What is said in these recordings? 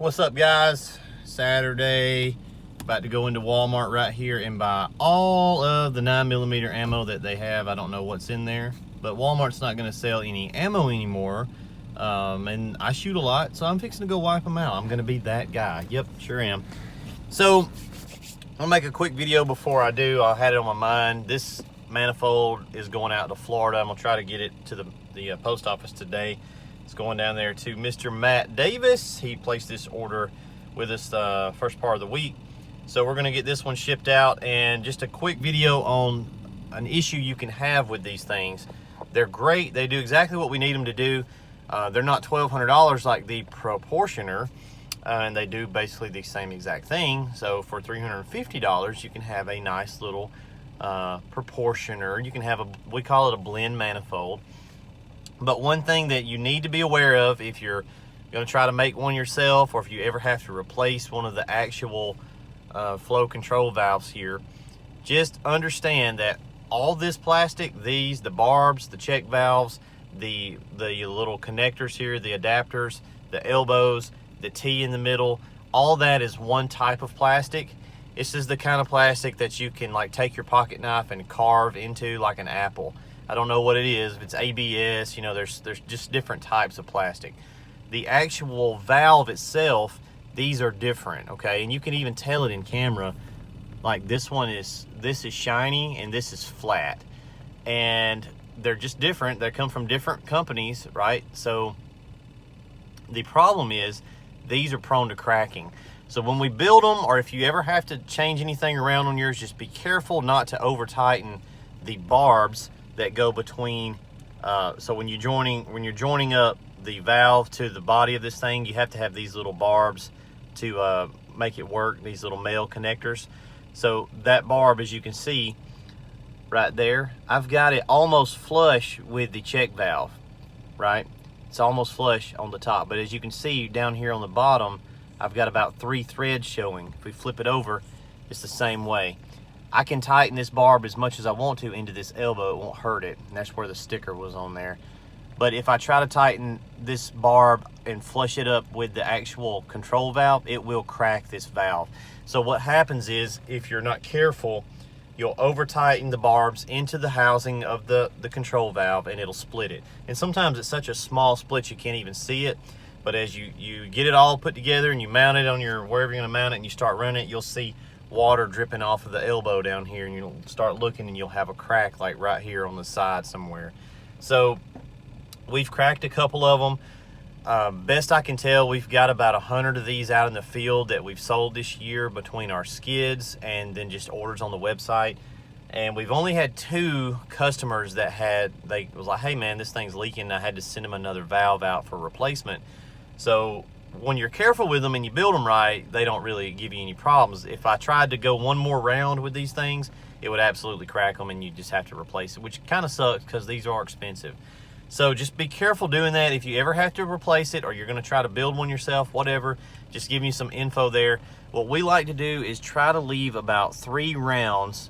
What's up, guys? Saturday, about to go into Walmart right here and buy all of the 9mm ammo that they have. I don't know what's in there, but Walmart's not going to sell any ammo anymore. And I shoot a lot, so I'm fixing to go wipe them out. I'm going to be that guy. Yep, sure am. So I'll make a quick video before I do. I had it on my mind. This manifold is going out to Florida. I'm going to try to get it to the post office today. It's going down there to Mr. Matt Davis. He placed this order with us first part of the week. So we're going to get this one shipped out, and just a quick video on an issue you can have with these things. They're great. They do exactly what we need them to do. They're not $1,200 like the proportioner, and they do basically the same exact thing. So for $350, you can have a nice little proportioner. You can have we call it a blend manifold. But one thing that you need to be aware of if you're going to try to make one yourself, or if you ever have to replace one of the actual flow control valves here, just understand that all this plastic, the barbs, the check valves, the little connectors here, the adapters, the elbows, the T in the middle, all that is one type of plastic. This is the kind of plastic that you can like take your pocket knife and carve into like an apple. I don't know what it is. If it's ABS, you know, there's just different types of plastic. The actual valve itself, these are different, okay? And you can even tell it in camera. Like this is shiny and this is flat. And they're just different. They come from different companies, right? So the problem is these are prone to cracking. So when we build them, or if you ever have to change anything around on yours, just be careful not to over tighten the barbs that go between. So when you're joining up the valve to the body of this thing, you have to have these little barbs to make it work, these little male connectors. So that barb, as you can see right there, I've got it almost flush with the check valve, right? It's almost flush on the top, but as you can see down here on the bottom, I've got about 3 threads showing. If we flip it over, it's the same way. I can tighten this barb as much as I want to into this elbow. It won't hurt it. And that's where the sticker was on there. But if I try to tighten this barb and flush it up with the actual control valve, it will crack this valve. So what happens is, if you're not careful, you'll over tighten the barbs into the housing of the control valve, and it'll split it. And sometimes it's such a small split you can't even see it. But as you get it all put together and you mount it on your, wherever you're gonna mount it, and you start running it, you'll see water dripping off of the elbow down here, and you'll start looking and you'll have a crack like right here on the side somewhere. So we've cracked a couple of them. Best I can tell, we've got about 100 of these out in the field that we've sold this year between our skids and then just orders on the website. And we've only had 2 customers that was like, hey man, this thing's leaking. I had to send them another valve out for replacement. So when you're careful with them and you build them right, they don't really give you any problems. If I tried to go one more round with these things, it would absolutely crack them and you just have to replace it, which kind of sucks because these are expensive. So just be careful doing that. If you ever have to replace it, or you're going to try to build one yourself, whatever, just giving you some info there. What we like to do is try to leave about 3 rounds,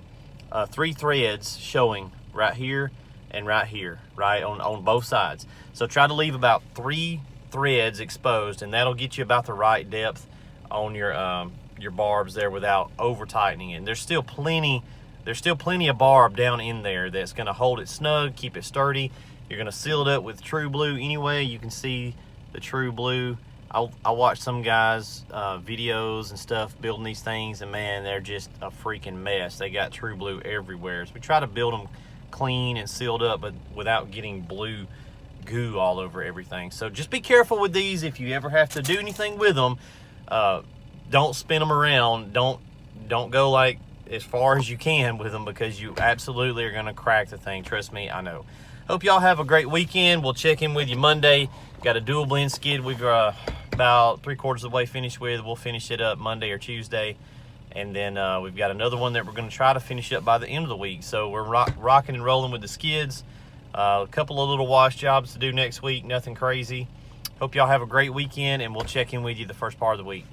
3 threads showing right here and right here, right on both sides. So try to leave about 3 threads exposed, and that'll get you about the right depth on your barbs there without over tightening it. And there's still plenty of barb down in there that's going to hold it snug, keep it sturdy. You're going to seal it up with True Blue anyway. You can see the True Blue. I watch some guys videos and stuff building these things, and man, they're just a freaking mess. They got True Blue everywhere. So we try to build them clean and sealed up, but without getting blue goo all over everything. So just be careful with these. If you ever have to do anything with them, don't spin them around. Don't go like as far as you can with them, because you absolutely are going to crack the thing. Trust me, I know. Hope y'all have a great weekend. We'll check in with you Monday. Got a dual blend skid we've about 3/4 of the way finished with. We'll finish it up Monday or Tuesday, and then we've got another one that we're going to try to finish up by the end of the week. So we're rocking and rolling with the skids. A couple of little wash jobs to do next week, nothing crazy. Hope y'all have a great weekend, and we'll check in with you the first part of the week.